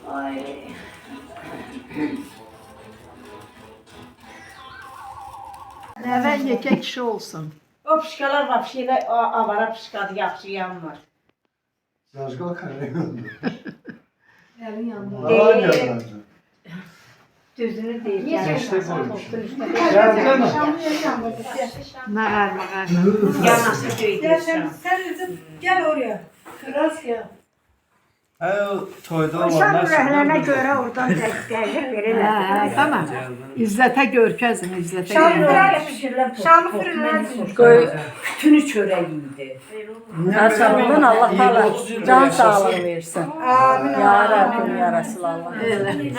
Ay. Nəvən yekə kişi olsun. O pişkalar var, şeyler avara pişkadı, yaxşı yanmır. Yazgı kaynıyor. Elin yanında. Alan yanlardı. Düzünü deyir. Geçte koymuş. Mağar mağar. Yanası Gel sen, döydürsən. sen üzüm gel oraya. Kıras ya. o toyda Uşaq olanlar ürəklərinə görə oradan dəqiq verirlər. Tamam. İzzətə görkəzin, İzzətə Şamı görkəzin. fırın pişirirlər. Şamı fırın. Qoy, bütünü çörəyiydi. Sağlığın Allah Allah can sağlığı versin. Amin. Ya Rabbim ya Resulallah. Elə.